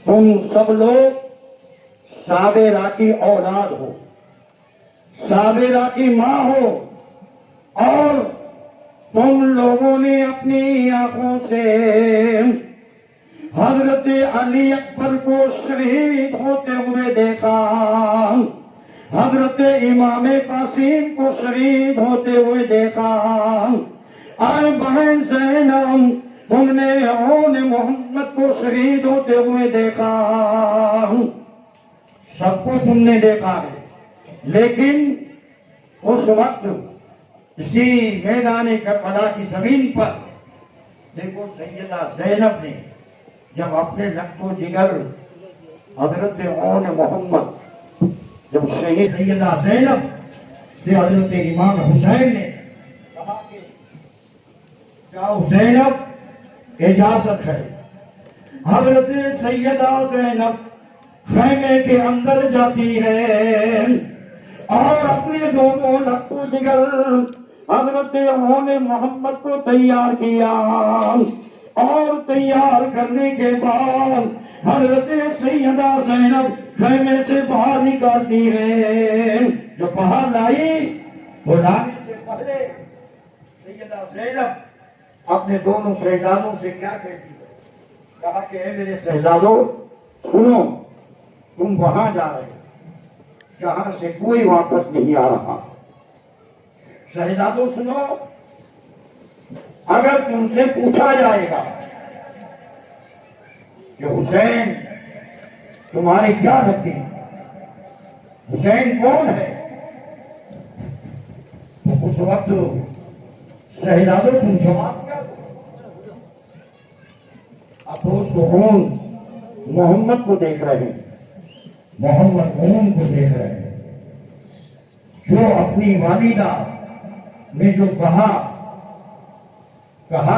تم سب لوگ صابرہ کی اولاد ہو، صابرہ کی ماں ہو، اور تم لوگوں نے اپنی آنکھوں سے حضرت علی اکبر کو شہید ہوتے ہوئے دیکھا، حضرت امام قاسم کو شہید ہوتے ہوئے دیکھا، آئے بہن زینب تم نے اون محمد کو شہید ہوتے ہوئے دیکھا، سب کو تم نے دیکھا ہے، لیکن اس وقت اسی میدان کربلا کی زمین پر دیکھو سیدہ زینب نے جب اپنے لخت و جگر حضرت اون محمد جب شہید سیدہ زینب سے حضرت امام حسین نے کہا کہ جاؤ زینب اجازت ہے، حضرت سیدہ زینب خیمے کے اندر جاتی ہے اور اپنے دونوں لخت و جگر حضرت اون محمد کو تیار کیا، اور تیار کرنے کے بعد حضرت سیدہ زینب خیمے سے باہر نکالتی ہے، جو باہر لائی وہ لانے سے پہلے سیدہ زینب اپنے دونوں شہزادوں سے کیا کہتی ہے؟ کہا کہ اے میرے شہزادوں سنو، تم وہاں جا رہے ہو جہاں سے کوئی واپس نہیں آ رہا، شہزادوں سنو، اگر تم سے پوچھا جائے گا کہ حسین تمہاری کیا لگتی ہے، حسین کون ہے، تو اس وقت شہزادوں تم جواب کیا دو؟ اب دوست اون محمد کو دیکھ رہے ہیں، محمد اون کو دیکھ رہے ہیں، جو اپنی والدہ نے جو کہا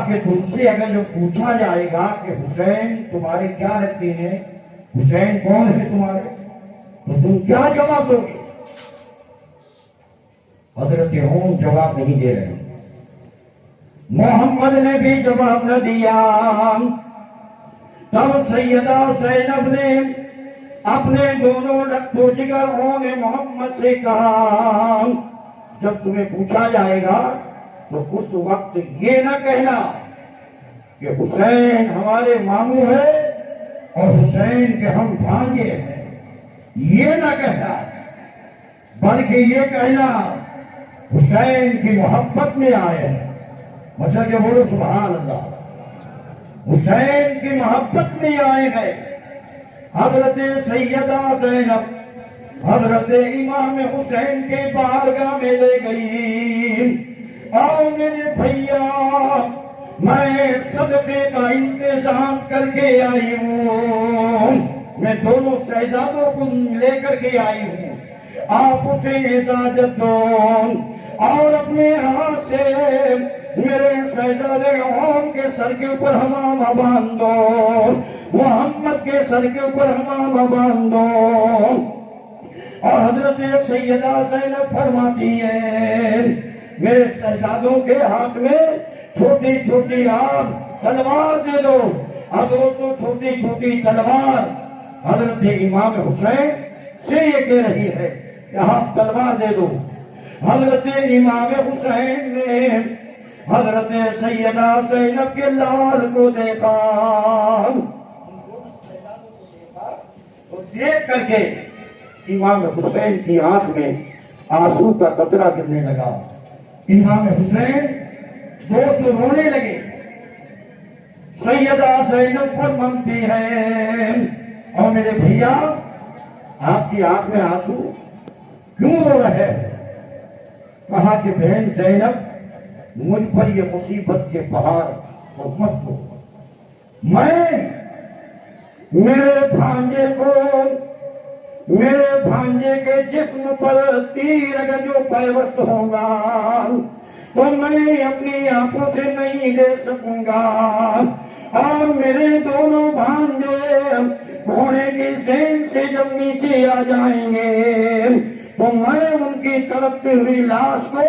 کہ تم سے اگر جو پوچھا جائے گا کہ حسین تمہارے کیا لگتے ہیں، حسین کون ہے تمہارے، تو تم کیا جواب دو گے؟ حضرت اون جواب نہیں دے رہے، محمد نے بھی جواب نہ دیا، تب سیدہ زینب نے اپنے دونوں لخت و جگر اون محمد سے کہا جب تمہیں پوچھا جائے گا تو اس وقت یہ نہ کہنا کہ حسین ہمارے ماموں ہے اور حسین کے ہم بھانجے ہیں، یہ نہ کہنا، بلکہ یہ کہنا حسین کی محبت میں آئے ہیں، مطلب کہ بولو سبحان اللہ، حسین کی محبت میں آئے ہیں۔ حضرت سیدہ زینب حضرت امام حسین کے بارگاہ میں لے گئی، اور میرے بھیا میں صدقے کا انتظام کر کے آئی ہوں، میں دونوں شہزادوں کو لے کر کے آئی ہوں، آپ اسے اجازت دو اور اپنے ہاتھ سے میرے شہزادے اون کے سر کے اوپر حمامہ باندھ دو، محمد کے سر کے اوپر حمامہ باندھ دو۔ اور حضرت سیدہ زینب فرماتی ہے میرے شہزادوں کے ہاتھ میں چھوٹی چھوٹی آپ تلوار دے دو، اب وہ تو چھوٹی چھوٹی تلوار حضرت امام حسین سے یہ کہہ رہی ہے کہ آپ تلوار دے دو۔ حضرت امام حسین نے حضرت سیدہ زینب کے لال کو دیکھا، تو دیکھ کر کے امام حسین کی آنکھ میں آنسو کا قطرہ گرنے لگا، امام حسین دوست رونے لگے، سیدہ زینب فرماتی ہے اور میرے بھیا آپ کی آنکھ میں آنسو کیوں رو رہے؟ کہا کہ بہن زینب مجھ پر یہ مصیبت کے پہاڑ مت دو، میں میرے بھانجے کے جسم پر تیر اگر جو پیوست ہوگا تو میں اپنی آنکھوں سے نہیں دے سکوں گا، اور میرے دونوں بھانجے گھوڑے کی سین سے جب نیچے آ جائیں گے تو میں ان کی تڑپتی ہوئی لاش کو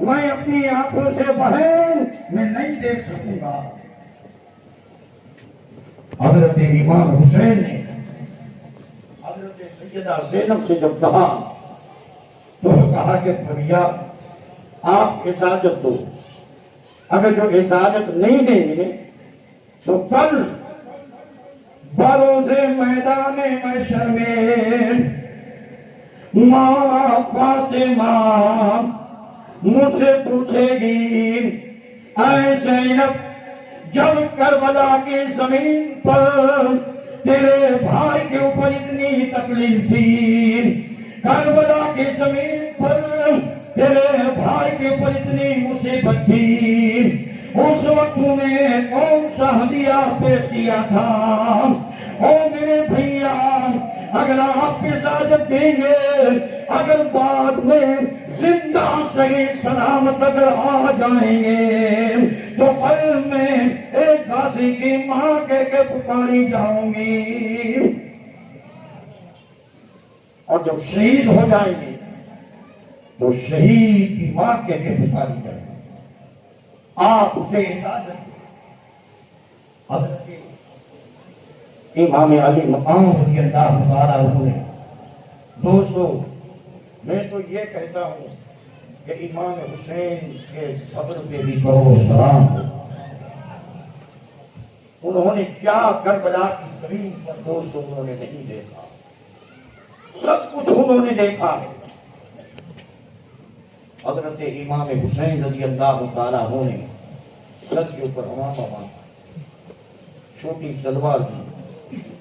میں اپنی آنکھوں سے بہن میں نہیں دیکھ سکوں گا۔ حضرت امام حسین نے سیدہ زینب سے جب کہا تو کہا کہ بھیا آپ اجازت دو، اگر جو اجازت نہیں دیں گے تو کل بروز میدان محشر میں ماں فاطمہ مجھ سے پوچھے گی، اے زینب جب کربلا کی زمین پر تیرے بھائی کے اوپر اتنی تکلیف تھی، کربلا کی زمین پر تیرے بھائی کے اوپر اتنی مصیبت تھی، اس وقت نے کون سا ہدیہ پیش کیا تھا؟ او میرے بھیا اگر آپ اجازت دیں گے، اگر بعد میں زندہ صحیح سلامت اگر آ جائیں گے تو کل میں ایک غازی کی ماں کہہ کے پکاری جاؤں گی، اور جب شہید ہو جائیں گے تو شہید کی ماں کہہ کے پکاری جائیں گے۔ آپ اسے اجازت دیں۔ حضرت امام علی مقام رضی اللہ تعالیٰ عنہ نے، دوستو میں تو یہ کہتا ہوں کہ امام حسین کے صبر پہ بھی کرو سلام ہو۔ انہوں نے کیا کربلا کی زمین پر دوستو انہوں نے نہیں دیکھا، سب کچھ انہوں نے دیکھا ہے۔ حضرت امام حسین رضی اللہ تعالیٰ عنہ نے سر کے اوپر امامہ باندھا، چھوٹی تلوار دی،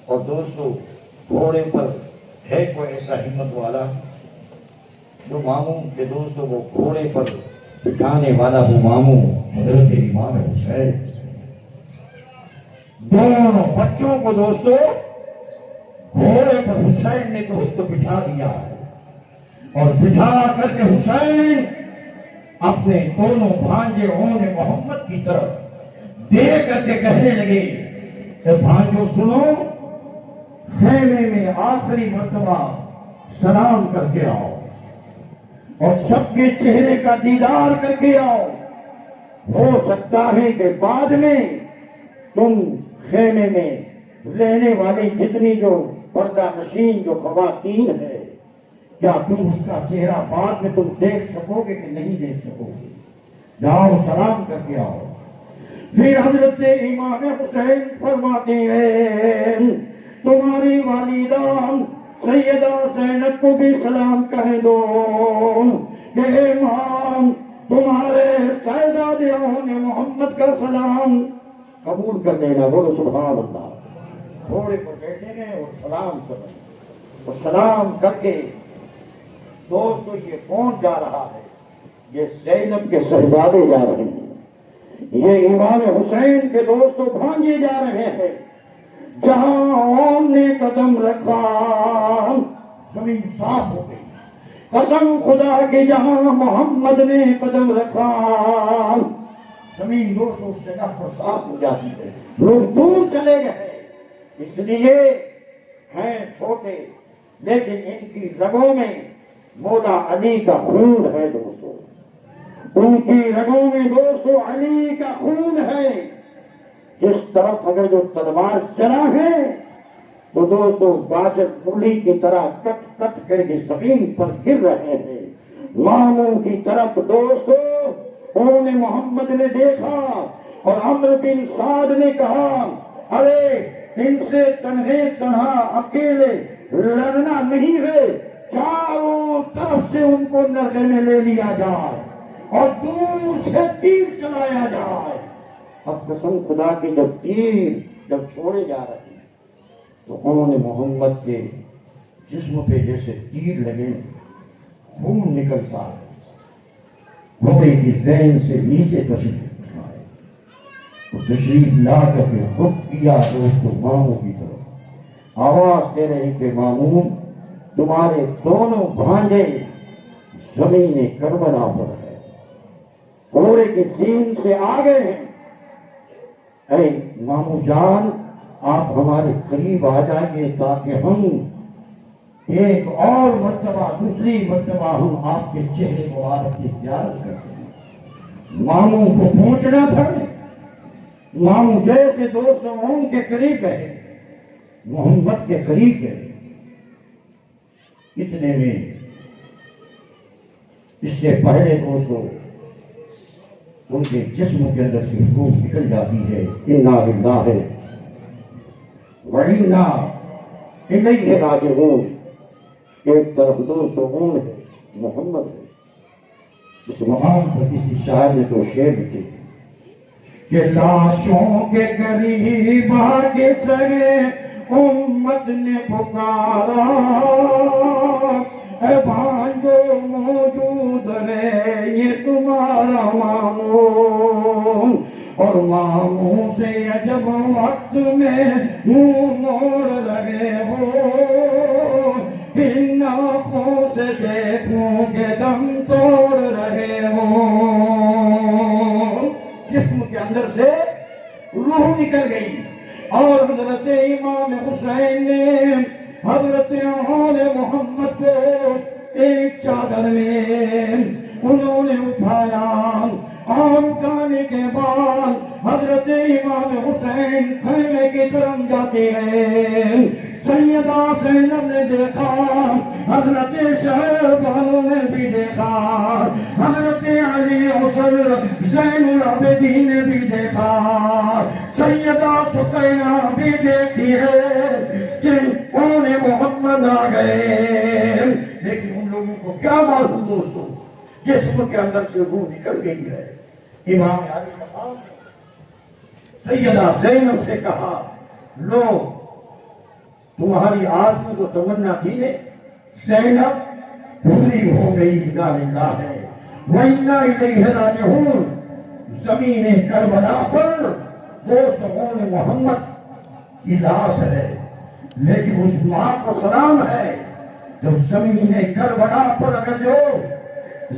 اور دوستو گھوڑے پر ہے کوئی ایسا ہمت والا جو ماموں کے دوستو وہ گھوڑے پر بٹھانے والا وہ ماموں حضرت امام حسین، دونوں بچوں کو دوستو گھوڑے پر حسین نے دوستو بٹھا دیا ہے، اور بٹھا کر کے حسین اپنے دونوں بھانجے ہونے محمد کی طرف دے کر کے کہنے لگے کہ بھانجو سنو، خیمے میں آخری مرتبہ سلام کر کے آؤ اور سب کے چہرے کا دیدار کر کے آؤ، ہو سکتا ہے کہ بعد میں تم خیمے میں رہنے والی جتنی جو پردہ نشین جو خواتین ہے، کیا تم اس کا چہرہ بعد میں تم دیکھ سکو گے کہ نہیں دیکھ سکو گے؟ جاؤ سلام کر کے آؤ۔ پھر حضرت امام حسین فرماتے ہیں تمہاری والدہ سیدہ زینب کو بھی سلام کہہ دو کہ اے ماں تمہارے شہزادیوں نے محمد کا سلام قبول کر لینا، بولو سبحان اللہ۔ گھوڑے پر بیٹھے ہیں اور سلام کر رہے ہیں، اور سلام کر کے دوستو یہ کون جا رہا ہے؟ یہ زینب کے شہزادے جا رہے ہیں، یہ امام حسین کے دوستو بھانجے جا رہے ہیں۔ جہاں عوام نے قدم رکھا زمین صاف ہو گئی، قسم خدا کہ جہاں محمد نے قدم رکھا زمین دوستو اس جگہ پر صاف ہو جاتی ہے، لوگ دور چلے گئے، اس لیے ہیں چھوٹے لیکن ان کی رگوں میں مولا علی کا خون ہے دوستو، ان کی رگوں میں دوستو علی کا خون ہے۔ جس طرف اگر جو تلوار چلا ہے تو دوستو باجر پولی کی طرح کٹ کٹ کر کے زمین پر گر رہے ہیں۔ ماموں کی طرف دوستو انہوں نے محمد نے دیکھا اور عمرو بن سعد نے کہا ارے ان سے تنہا اکیلے لڑنا نہیں ہے، چاروں طرف سے ان کو نظر میں لے لیا جائے اور دور سے تیر چلایا جائے۔ اب قسم خدا کی جب چھوڑے جا رہے ہیں تو انہوں نے محمد کے جسم پہ جیسے تیر لگے، خون نکلتا ہے، گھوڑے کی ذہن سے نیچے تشریف لائے، تو تشریف لا کر کے رخ کیا دوستو ماموں کی طرف، آواز دے رہے کہ ماموں تمہارے دونوں بھانجے زمین کربلا پر ہے، گھوڑے کی سین سے آگے ہیں، اے ماموں جان آپ ہمارے قریب آ جائیے تاکہ ہم ایک اور مرتبہ دوسری مرتبہ ہم آپ کے چہرے مبارک کی زیارت کرتے ہیں۔ ماموں کو پوچھنا تھا، ماموں جیسے دوستوں ان کے قریب ہے، محمد کے قریب ہے، اتنے میں اس سے پہلے دوستوں ان کے جسم کے اندر سے روح نکل جاتی ہے. انا للہ و انا الیہ راجعون. ایک طرف دوستوں اون ہے محمد ہے. اس مقام پر کسی شاعر نے تو شعر لکھے کہ لاشوں کے قریب آ کے سرے امت نے پکارا اے بھائیو موجود ہے یہ تمہارا مامون. اور ماموں سے عجب وقت میں منہ موڑ لگے ہو ان آنکھوں سے دیکھوں کہ دم توڑ رہے ہو. جسم کے اندر سے روح نکل گئی اور حضرت امام حسین نے حضرت آل محمد کو ایک چادر میں انہوں نے اٹھایا اور اٹھانے کے بعد حضرت امام حسین خیمے کی طرف جاتے ہیں. سیدہ زینب نے دیکھا, حضرت شہبانو نے بھی دیکھا, حضرت علی حسن زین العابدین نے بھی دیکھا, سیدہ سقیہ بھی دیکھی ہے کہ کون محمد آ گئے. لیکن ان لوگوں کو کیا معلوم دوستوں, جسم کے اندر سے روح نکل گئی ہے. امام علی مقام سیدہ زینب سے کہا لو تمہاری آس میں تو تمنا تھی نے زینب پوری ہو گئی. انا للہ و انا الیہ راجعون. زمین کربلا پر دوست محمد کی لاش ہے, لیکن اس ماں کو سلام ہے جو زمین کربلا پر اگر جو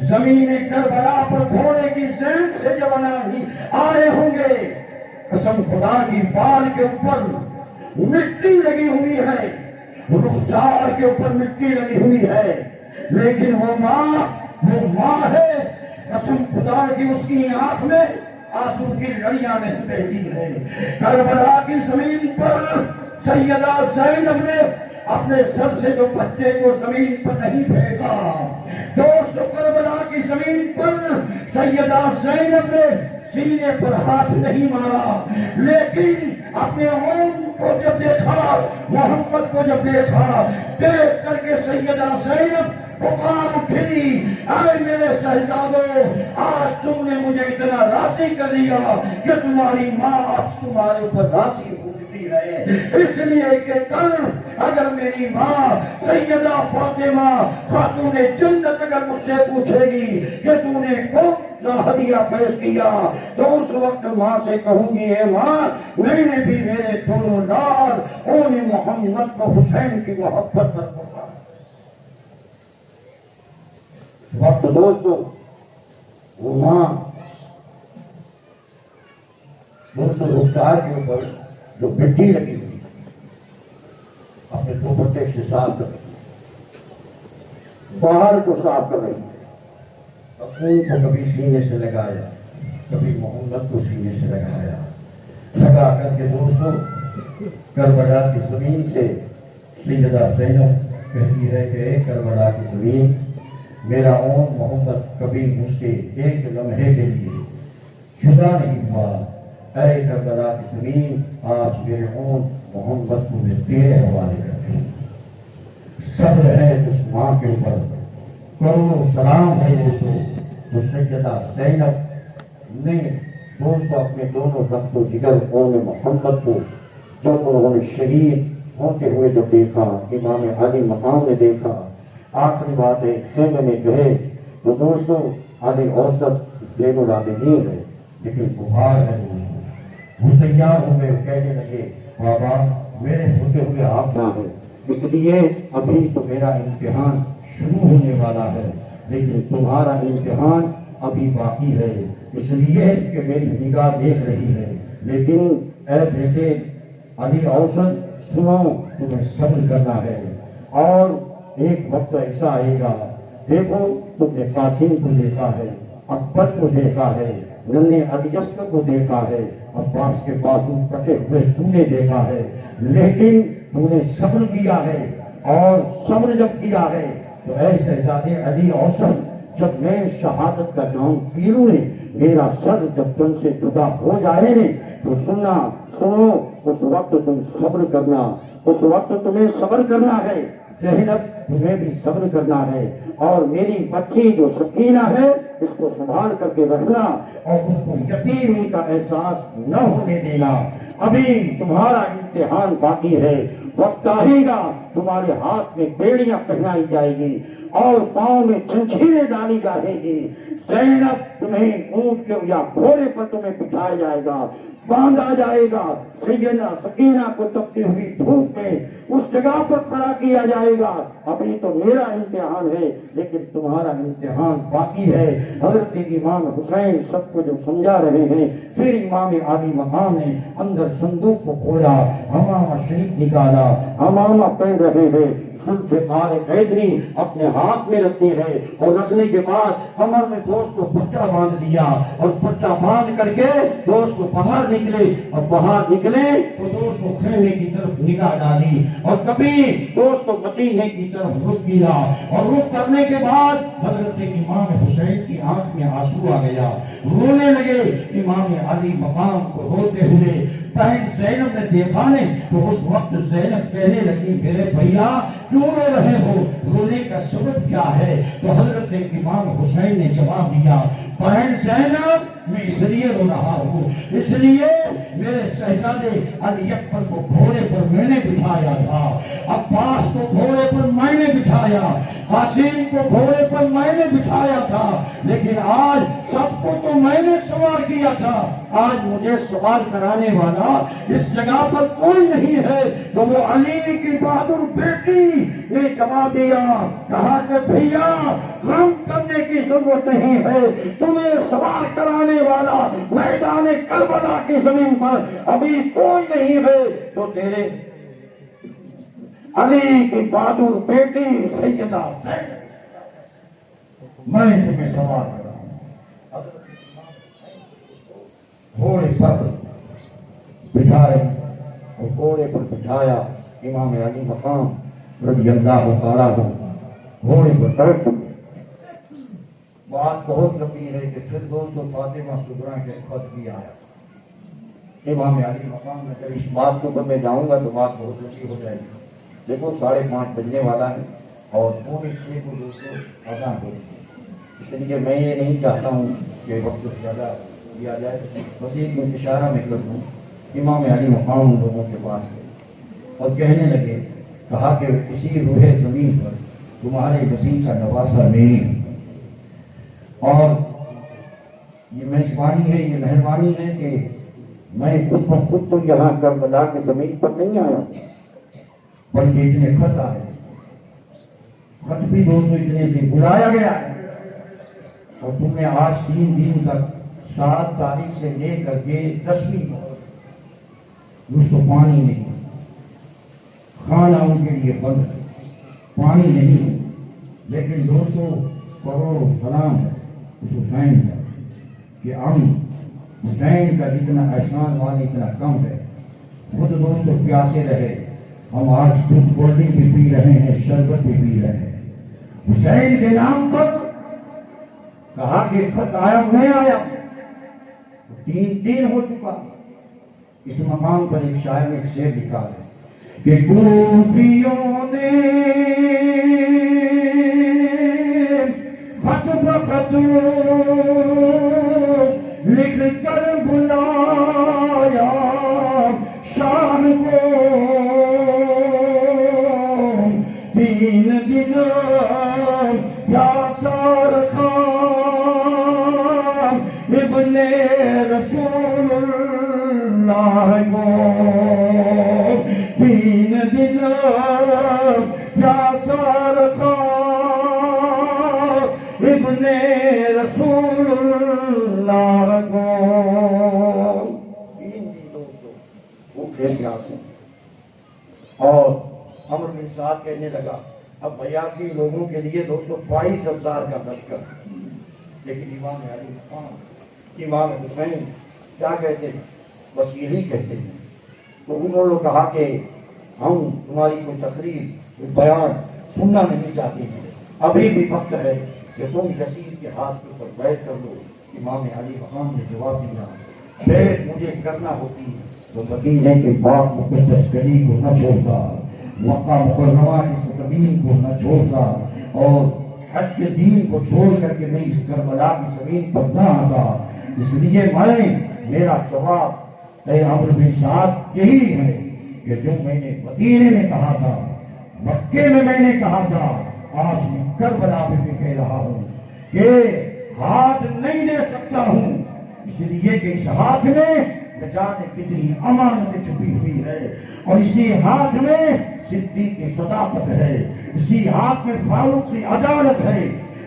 زمین کربلا پر گھوڑے کی زین سے جوانان آئے ہوں گے, قسم خدا کی بال کے اوپر مٹی لگی ہوئی ہے, رخسار کے اوپر مٹی لگی ہوئی ہے, لیکن وہ ماں ہے. قسم خدا کی اس کی آنکھ میں آنسو کی لڑیاں نہیں بہتی ہے. کربلا کی زمین پر سیدہ زینب نے اپنے سر سے جو بچے کو زمین پر نہیں پھینکا. دوست کربلا کی زمین پر سیدہ زینب نے سینے پر ہاتھ نہیں مارا, لیکن اپنے اون کو جب دیکھا, محمد کو جب دیکھا, دیکھ کر کے سیدہ زینب پکار اٹھی, اے میرے شہزادو آج تم نے مجھے اتنا راضی کر دیا کہ تمہاری ماں آج تمہارے اوپر راضی ہو چکی ہے. اس لیے کہ کل اگر میری ماں سیدہ فاطمہ خاتون جنت اگر مجھ سے پوچھے گی کہ تو نے کون سا ہدیہ پیش کیا, تو اس وقت ماں سے کہوں گی اے ماں میں نے بھی میرے دونوں لال اون محمد کو حسین کی محبت پر پکارا. وقت دوستو وہ ماں دوستو رخسار کے اوپر جو مٹی لگی ہوئی اپنے دوپٹے سے صاف کر رہی ہے, باہر کو صاف کر رہی ہے. خون کو کبھی سینے سے لگایا, کبھی محمد کو سینے سے لگایا, لگا کر کے دوستو کربلا کی زمین سے سیدہ زینب کہتی ہے کہ اے کربلا کی زمین, میرا اون محمد کبھی مجھ سے ایک لمحے کے لیے جدا نہیں ہوا. اے کربلا کی زمین, آج میرے اون محمد کو میں تیرے حوالے کرتی ہوں. صبر ہے اس ماں کے اوپر, کروڑوں سلام ہے دوستو. تو سیدہ زینب نے دوستو اپنے دونوں رخت و جگر اون محمد کو جب انہوں نے شہید ہوتے ہوئے جب دیکھا, امام علی مقام نے دیکھا, آخری بات ہے خیمے میں گئے تو دوستو علی اوسط زین العابدین ہے لیکن بخار ہے دوستو. وہ تیار ہو گئے, کہنے لگے بابا میرے ہوتے ہوئے آپ نہ ہے, اس لیے ابھی تو میرا امتحان شروع ہونے والا ہے, لیکن تمہارا امتحان ابھی باقی ہے. اس لیے کہ میری نگاہ دیکھ رہی ہے, لیکن اے بیٹے علی اوسط سنو, تمہیں صبر کرنا ہے. اور ایک وقت ایسا آئے گا, دیکھو تم نے قاسم کو دیکھا ہے, اکبر کو دیکھا ہے, ننھے علی اصغر کو دیکھا ہے, عباس کے بازو کٹے ہوئے تو نے دیکھا ہے, لیکن تو نے صبر کیا ہے. اور صبر جب کیا ہے تو اے شہزادے علی اوسن، جب میں شہادت کا نام پی لوں نے، میرا سر جب تم سے جدا ہو جائے نے، تو سنو اس وقت تم صبر کرنا، اس وقت تمہیں صبر کرنا ہے زینب، تمہیں بھی صبر کرنا ہے، اور میری بچی جو سکینہ ہے اس کو سنبھال کر کے رکھنا، اور اس کو یتیمی کا احساس نہ ہونے دینا۔ ابھی تمہارا امتحان باقی ہے، وقت آئے گا تمہارے ہاتھ میں بیڑیاں پہنائی جائے گی اور پاؤں میں جنجیریں ڈالی جائیں گی، زینب تمہیں اونٹ کے یا گھوڑے پر تمہیں بٹھایا جائے گا، باندھا جائے گا، سیدنا سکینہ کو تپتی ہوئی دھوپ میں اس جگہ پر کھڑا کیا جائے گا۔ ابھی تو میرا امتحان ہے لیکن تمہارا امتحان باقی ہے۔ حضرت امام حسین سب کو جو سمجھا رہے ہیں، پھر امام عالی مقام نے اندر صندوق کو کھولا، حمامہ شریف نکالا، حمامہ پہن رہے ہیں، ذوالفقار حیدری اپنے ہاتھ میں رکھتے ہیں، اور رکھنے کے بعد عمر نے دوست کو پٹا باندھ دیا، اور پٹا باندھ کر کے دوست کو باہر نکلے، اور باہر نکلے تو دوست کو خیمے کی طرف نگاہ ڈالی، اور کبھی دوست کو مدینے کی طرف رخ کیا، اور رخ کرنے کے بعد حضرت امام حسین کی آنکھ میں آنسو آ گیا، رونے لگے۔ امام علی مقام کو روتے ہوئے بہن زینب نے دیکھا نہیں تو اس وقت زینب کہنے لگی، میرے بھیا کیوں رو رہے ہو، رونے کا سبب کیا ہے؟ تو حضرت امام حسین نے جواب دیا، بہن زینب میں اس لیے رو رہا ہوں، اس لیے میرے شہزادے علی اکبر کو گھوڑے پر میں نے بٹھایا تھا، عباس کو گھوڑے پر میں نے بٹھایا، قاسم کو گھوڑے پر میں نے بٹھایا تھا، لیکن آج سب کو تو میں نے سوار کیا تھا، آج مجھے سوار کرانے والا اس جگہ پر کوئی نہیں ہے۔ تو وہ علی کی بہادر بیٹی نے جواب دیا، کہا کہ بھیا غم کرنے کی ضرورت نہیں ہے، تمہیں سوار کرانے والا میدان کربلا کی زمین پر ابھی کوئی نہیں ہے، تو تیرے علی کی بہادر بیٹی سیدہ زینب میں تمہیں سوار کراؤں۔ گھوڑے پر بٹھائے، اور گھوڑے پر بٹھایا امام علی مقام رضی اللہ تعالیٰ عنہ، گھوڑے پر بیٹھ چکے۔ بات بہت لمبی ہے کہ پھر دوستو فاطمہ صغریٰ کے خط بھی آیا۔ امام علی مقام میں جب اس بات کو میں جاؤں گا تو بات بہت لمبی ہو جائے گی۔ دیکھو 5:30 بجنے والا ہے اور پونے 6 کو دوستو اذان ہو رہی ہے، اس لیے میں یہ نہیں چاہتا ہوں کہ وقت زیادہ دیا جائے، بس ایک اشارہ میں کر دوں۔ امام علی مقام ان لوگوں کے پاس گئے اور کہنے لگے، کہا کہ اسی روح زمین پر تمہارے نبی کا نواسہ میری، اور یہ میزبانی ہے، یہ مہربانی ہے کہ میں خود بخود تو یہاں کربلا کی زمین پر نہیں آیا، بلکہ اتنے خط آئے، خط بھی دوستوں اتنے سے بلایا گیا ہے، اور تم نے آج 3 دن تک 7 تاریخ سے لے کر کے 10ویں اس کو پانی نہیں، کھانا ان کے لیے بند، پانی نہیں، لیکن دوستوں کروڑ سلام ہے اس حسین کا کہ ہم حسین کا جتنا احسان والی اتنا کم ہے۔ خود دوستوں پیاسے رہے، ہم آج خود کولڈ ڈرنک بھی پی رہے ہیں، شربت بھی پی رہے ہیں۔ حسین کے نام پر کہا کہ خط آیا، میں آیا، 3 دن ہو چکا۔ اس مقام پر ایک شاعر نے ایک شعر لکھا ہے کہ کوفیوں نے خط بخط لکھ کر بلایا شاہ کو، 3 دن یاسر خان ابن رسول اللہ کو، 3 دن یاسر خان ابن رسول اللہ کو، 3 دن دوستو بھوکے پیاسے۔ اور عمر بن سعد کہنے لگا، اب 82 لوگوں کے لیے دوستو 22,000 کا لشکر، لیکن امام علی مقام امام حسین کیا کہتے ہیں؟ بس یہی کہتے ہیں۔ تو انہوں نے کہا کہ ہم تمہاری کوئی تقریر بیان سننا نہیں چاہتی ہے. ابھی بھی وقت ہے کہ تم یزید کے ہاتھ کے اوپر بیٹھ کر لو. امام علی مقام نے جواب دیا بیعت مجھے کرنا ہوتی تو مدینے کے باغ مقدس گلی کو نہ چھوڑتا, مکہ مکرمہ کی سرزمین کو نہ چھوڑتا, اور حج کے دین کو چھوڑ کر کے میں اس کربلا کی زمین پر نہ آتا. اس لیے میرا جواب اے عمرو بن سعد یہی ہے کہ جو میں نے مدینے میں کہا تھا, مکے میں نے کہا تھا, آج میں کربلا میں بھی کہہ رہا ہوں کہ ہاتھ نہیں دے سکتا ہوں, اس لیے کہ اس ہاتھ میں نہ جانے کتنی امانتیں چھپی ہوئی ہے, اور اسی ہاتھ میں صدیق کی صداقت ہے, اسی ہاتھ میں فاروق کی عدالت ہے,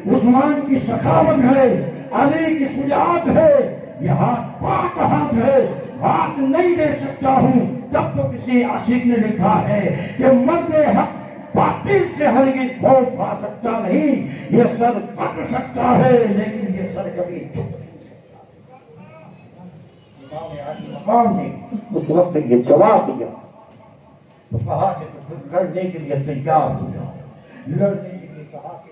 عثمان کی سخاوت ہے, علی کی شجاعت ہے. یہ ہاتھ پاک ہاتھ ہے, ہاتھ نہیں دے سکتا ہوں. تب تو کسی عاشق نے لکھا ہے کہ مرد حق باطل سے ہرگز پھوڑ پا سکتا نہیں, یہ سر پک سکتا ہے لیکن یہ سر کبھی جھک نہیں سکتا. امام علی مقام نے اس وقت یہ جواب دیا تو کہا کہ تم لڑنے کے لیے تیار ہو جاؤ. لڑنے کے لیے کہا کہ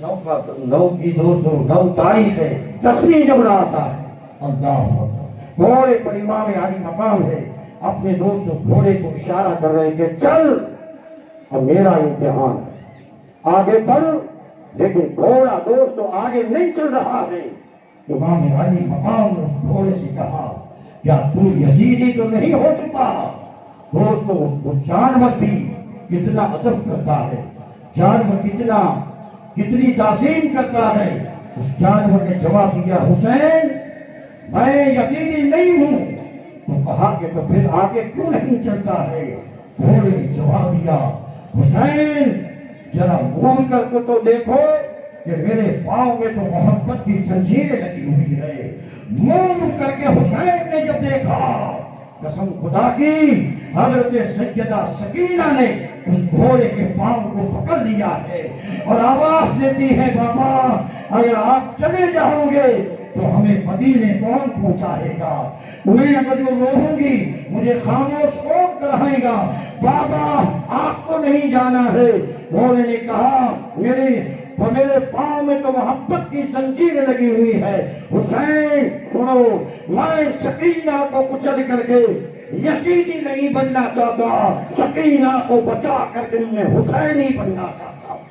نو تاریخ ہے, 10ویں جب رات ہے. اللہ گھوڑے پر امام علی مقام ہے, اپنے دوست گھوڑے کو اشارہ کر رہے کہ چل, اب میرا امتحان ہے, آگے بڑھ. لیکن گھوڑا دوست آگے نہیں چل رہا ہے. امام علی مقام نے اس گھوڑے سے کہا کیا تو یزیدی تو نہیں ہو چکا؟ دوستو اس کو جانور بھی کتنا ادب کرتا ہے, جانور کتنی تعظیم کرتا ہے. اس جانور نے جواب دیا حسین میں یزیدی نہیں ہوں. تو کہا کہ تو پھر آگے کیوں نہیں چلتا ہے؟ گھوڑے نے جواب دیا حسین ذرا گھوم کر کے تو دیکھو کہ میرے پاؤں میں تو محبت کی زنجیریں لگی ہوئی ہے. منہ کر کے حسین نے جب دیکھا, قسم خدا کی حضرت سیدہ سکینہ نے اس گھوڑے کے پاؤں کو پکڑ لیا ہے اور آواز دیتی ہے بابا اگر آپ چلے جاؤ گے تو ہمیں مدینے کون پہنچائے گا؟ انہیں اگر جو رووں گی مجھے خاموش کون کرائے گا؟ بابا آپ کو نہیں جانا ہے. گھوڑے نے کہا میرے پاؤں میں تو محبت کی زنجیریں لگی ہوئی ہے. حسین سنو, میں سکینہ کو کچل کر کے یزیدی نہیں بننا چاہتا, سکینہ کو بچا کر کے میں حسینی بننا چاہتا ہوں.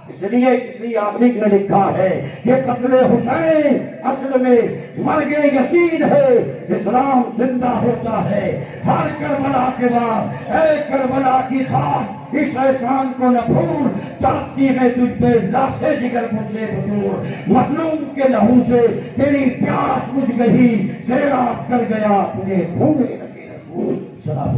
اس لیے کسی عاشق نے لکھا ہے کہ قتل حسین اصل میں مرگ یزید ہے, اسلام زندہ ہوتا ہے ہر کربلا کے بعد. اے کربلا کی خاک اس احسان کو نہ بھول, تڑپتی ہے تجھ پہ لاشے جگر مجھ سے دور. مظلوم کے لہو سے تیری پیاس بجھ گئی, سیراب کر گیا تجھے خون لگے رسول. سلام.